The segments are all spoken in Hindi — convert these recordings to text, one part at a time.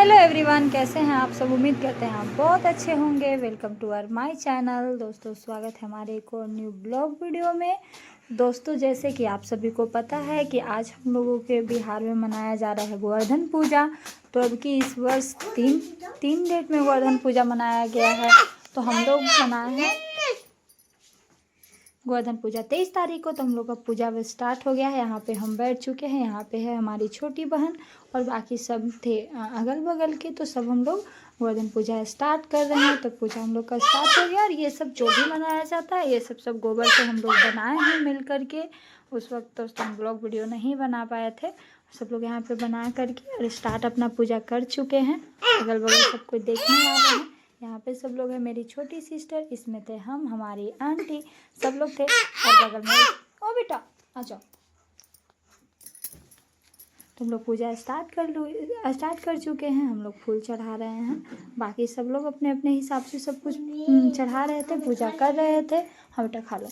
हेलो एवरीवन, कैसे हैं आप सब। उम्मीद करते हैं आप बहुत अच्छे होंगे। Welcome to our my channel. दोस्तों, स्वागत है हमारे एक और न्यू ब्लॉग वीडियो में। दोस्तों, जैसे कि आप सभी को पता है कि आज हम लोगों के बिहार में मनाया जा रहा है गोवर्धन पूजा। तो अब की इस वर्ष तीन डेट में गोवर्धन पूजा मनाया गया है। तो हम लोग मनाए हैं गोवर्धन पूजा 23 तारीख को। तो हम लोग का पूजा स्टार्ट हो गया है। यहाँ पे हम बैठ चुके हैं। यहाँ पे है हमारी छोटी बहन और बाकी सब थे अगल बगल के। तो सब हम लोग गोवर्धन पूजा स्टार्ट कर रहे हैं। तो पूजा हम लोग का स्टार्ट हो गया। और ये सब जो भी मनाया जाता है, ये सब गोबर से हम लोग बनाए हैं मिल करके। उस वक्त तो हम ब्लॉग वीडियो नहीं बना पाए थे। सब लोग यहाँ पे बना करके और स्टार्ट अपना पूजा कर चुके हैं। अगल बगल सब कोई देखने आ रहे हैं। यहाँ पे सब लोग हैं। मेरी छोटी सिस्टर, इसमें थे हम, हमारी आंटी, सब लोग थे। और बगल में ओ बेटा आ जाओ। तुम लोग पूजा स्टार्ट कर चुके हैं। हम लोग फूल चढ़ा रहे हैं। बाकी सब लोग अपने अपने हिसाब से सब कुछ चढ़ा रहे थे, पूजा कर रहे थे। हाँ बेटा खा लो।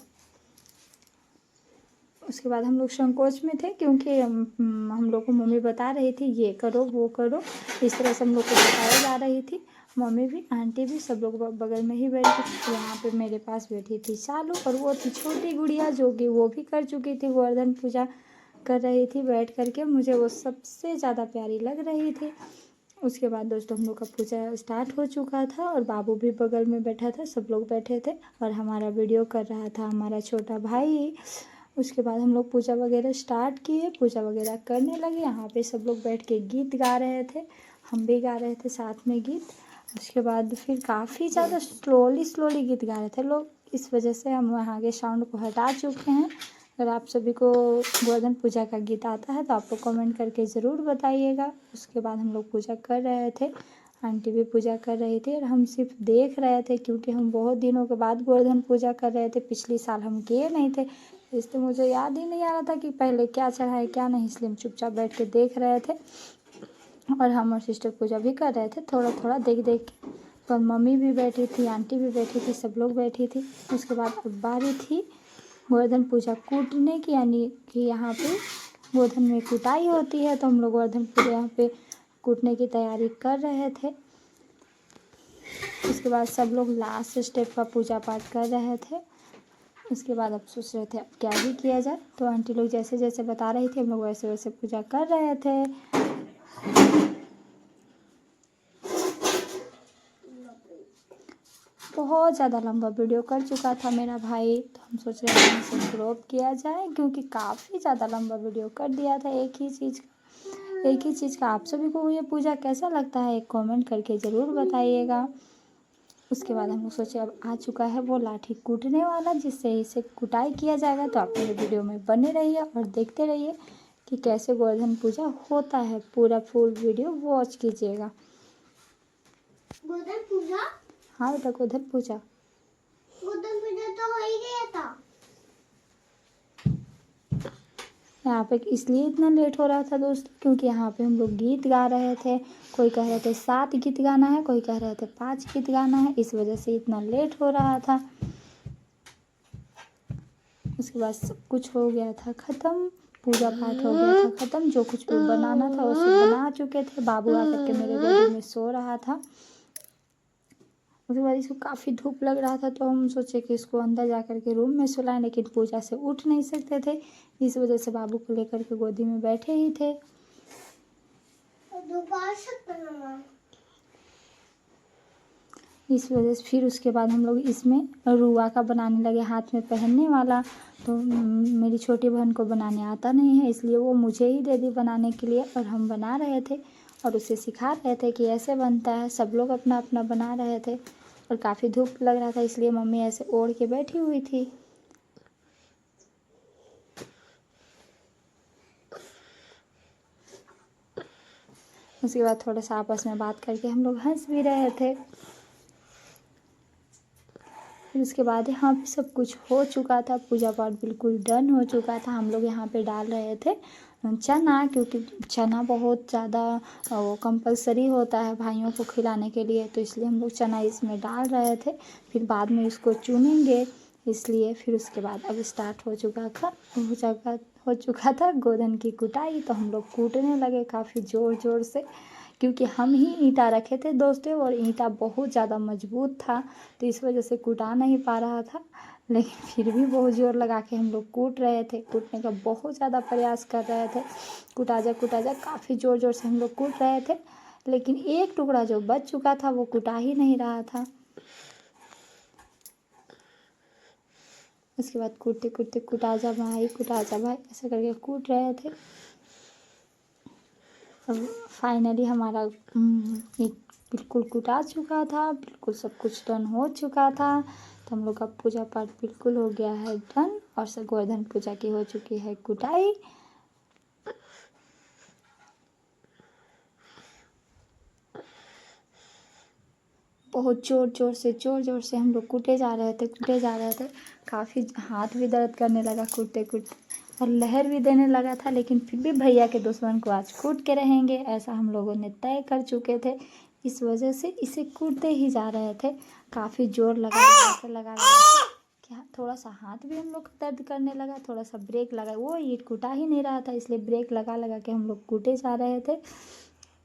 उसके बाद हम लोग संकोच में थे क्योंकि हम लोग को मम्मी बता रही थी ये करो वो करो, इस तरह से हम लोग को बताया जा रही थी। मम्मी भी, आंटी भी, सब लोग बगल में ही बैठी थी। यहाँ पे मेरे पास बैठी थी चालू, और वो थी छोटी गुड़िया जो कि वो भी कर चुकी थी, गोवर्धन पूजा कर रही थी बैठ करके। मुझे वो सबसे ज़्यादा प्यारी लग रही थी। उसके बाद दोस्तों हम लोग का पूजा स्टार्ट हो चुका था और बाबू भी बगल में बैठा था। सब लोग बैठे थे और हमारा वीडियो कर रहा था हमारा छोटा भाई। उसके बाद हम लोग पूजा वगैरह स्टार्ट किए, पूजा वगैरह करने लगे। यहाँ पे सब लोग बैठ के गीत गा रहे थे, हम भी गा रहे थे साथ में गीत। उसके बाद फिर काफ़ी ज़्यादा स्लोली गीत गा रहे थे लोग। इस वजह से हम वहाँ के साउंड को हटा चुके हैं। अगर आप सभी को गोवर्धन पूजा का गीत आता है तो आप लोग कमेंट करके ज़रूर बताइएगा। उसके बाद हम लोग पूजा कर रहे थे, आंटी भी पूजा कर रही थी और हम सिर्फ देख रहे थे क्योंकि हम बहुत दिनों के बाद गोवर्धन पूजा कर रहे थे। पिछले साल हम किए नहीं थे, इसलिए मुझे याद ही नहीं आ रहा था कि पहले क्या चढ़ाए क्या नहीं, इसलिए हम चुपचाप बैठ के देख रहे थे। और हम और सिस्टर पूजा भी कर रहे थे थोड़ा थोड़ा देख देख के। पर मम्मी भी बैठी थी, आंटी भी बैठी थी, सब लोग बैठी थी। उसके बाद अब बारी थी गोवर्धन पूजा कूटने की, यानी कि यहाँ पे गोवर्धन में कुटाई होती है। तो हम लोग गोवर्धन पूजा यहाँ पे कूटने की तैयारी कर रहे थे। उसके बाद सब लोग लास्ट स्टेप का पूजा पाठ कर रहे थे। उसके बाद अब सोच रहे थे अब क्या ही किया जाए। तो आंटी लोग जैसे जैसे बता रही थी हम लोग वैसे वैसे पूजा कर रहे थे। बहुत ज़्यादा लंबा वीडियो कर चुका था मेरा भाई, तो हम सोच रहे थे इसे क्रॉप किया जाए क्योंकि काफ़ी ज़्यादा लंबा वीडियो कर दिया था एक ही चीज़ का। आप सभी को ये पूजा कैसा लगता है एक कमेंट करके ज़रूर बताइएगा। उसके बाद हम लोग सोचे अब आ चुका है वो लाठी कूटने वाला जिससे इसे कुटाई किया जाएगा। तो आप मेरे वीडियो में बने रहिए और देखते रहिए कि कैसे गोवर्धन पूजा होता है। पूरा फुल वीडियो वॉच कीजिएगा। गोवर्धन पूजा? हाँ बेटा, गोवर्धन पूजा तो हो ही गया था। यहाँ पे इसलिए इतना लेट हो रहा था दोस्तों क्योंकि यहाँ पे हम लोग गीत गा रहे थे। कोई कह रहे थे 7 गीत गाना है, कोई कह रहे थे 5 गीत गाना है, इस वजह से इतना लेट हो रहा था। उसके बाद सब कुछ हो गया था ख़त्म, पूजा पाठ हो गया था ख़त्म। जो कुछ भी बनाना था वो सब बना चुके थे। बाबू आकर के मेरे गोदी में सो रहा था। उसके बाद इसको काफ़ी धूप लग रहा था तो हम सोचे कि इसको अंदर जा कर के रूम में सुलाएं, लेकिन पूजा से उठ नहीं सकते थे। इस वजह से बाबू को लेकर के गोदी में बैठे ही थे। इस वजह से फिर उसके बाद हम लोग इसमें रुआ का बनाने लगे, हाथ में पहनने वाला। तो मेरी छोटी बहन को बनाने आता नहीं है, इसलिए वो मुझे ही दे दी बनाने के लिए और हम बना रहे थे और उसे सिखा रहे थे कि ऐसे बनता है। सब लोग अपना अपना बना रहे थे और काफ़ी धूप लग रहा था इसलिए मम्मी ऐसे ओढ़ के बैठी हुई थी। उसके बाद थोड़ा सा आपस में बात करके हम लोग हंस भी रहे थे। फिर उसके बाद यहाँ पे सब कुछ हो चुका था, पूजा पाठ बिल्कुल डन हो चुका था। हम लोग यहाँ पे डाल रहे थे चना, क्योंकि चना बहुत ज़्यादा वो कंपलसरी होता है भाइयों को खिलाने के लिए, तो इसलिए हम लोग चना इसमें डाल रहे थे। फिर बाद में इसको चुनेंगे इसलिए। फिर उसके बाद अब स्टार्ट हो चुका था गोवर्धन की कुटाई। तो हम लोग कूटने लगे काफ़ी ज़ोर ज़ोर से क्योंकि हम ही ईंटा रखे थे दोस्तों और ईंटा बहुत ज़्यादा मजबूत था, तो इस वजह से कूटा नहीं पा रहा था। लेकिन फिर भी बहुत ज़ोर लगा के हम लोग कूट रहे थे, कूटने का बहुत ज़्यादा प्रयास कर रहे थे। कूटा जा काफ़ी ज़ोर ज़ोर से हम लोग कूट रहे थे, लेकिन एक टुकड़ा जो बच चुका था वो कूटा ही नहीं रहा था। उसके बाद कूटते कूटते कुटा जा भाई ऐसा करके कूट रहे थे। अब फाइनली हमारा एक बिल्कुल कुटा चुका था, बिल्कुल सब कुछ डन हो चुका था। तो हम लोग का पूजा पाठ बिल्कुल हो गया है डन, और गोवर्धन पूजा की हो चुकी है कुटाई। बहुत ज़ोर ज़ोर से हम लोग कूटे जा रहे थे। काफ़ी हाथ भी दर्द करने लगा कूटते कूटते, और लहर भी देने लगा था, लेकिन फिर भी भैया के दुश्मन को आज कूट के रहेंगे, ऐसा हम लोगों ने तय कर चुके थे। इस वजह से इसे कूटते ही जा रहे थे। काफ़ी जोर लगा रहे थे कि थोड़ा सा हाथ भी हम लोग का दर्द करने लगा, थोड़ा सा ब्रेक लगा, वो ईंट कूटा ही नहीं रहा था, इसलिए ब्रेक लगा के हम लोग कूटे जा रहे थे।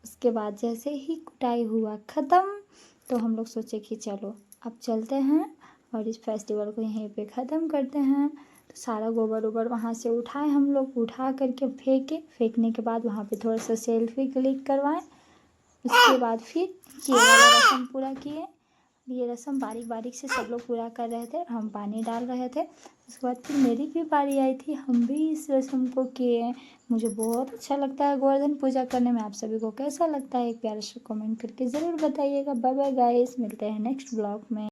उसके बाद जैसे ही कुटाई हुआ ख़त्म, तो हम लोग सोचे कि चलो अब चलते हैं और इस फेस्टिवल को यहीं पे ख़त्म करते हैं। तो सारा गोबर ओबर वहाँ से उठाए हम लोग, उठा करके फेंकने के बाद वहाँ पे थोड़ा सा सेल्फी क्लिक करवाएं। उसके बाद फिर ये वाला रस्म पूरा किए। ये रस्म बारीक बारीक से सब लोग पूरा कर रहे थे, हम पानी डाल रहे थे। उसके बाद फिर मेरी भी बारी आई थी, हम भी इस रस्म को किए। मुझे बहुत अच्छा लगता है गोवर्धन पूजा करने में। आप सभी को कैसा लगता है एक प्यारा सा कमेंट करके ज़रूर बताइएगा। बाय बाय गाइस, मिलते हैं नेक्स्ट ब्लॉग में।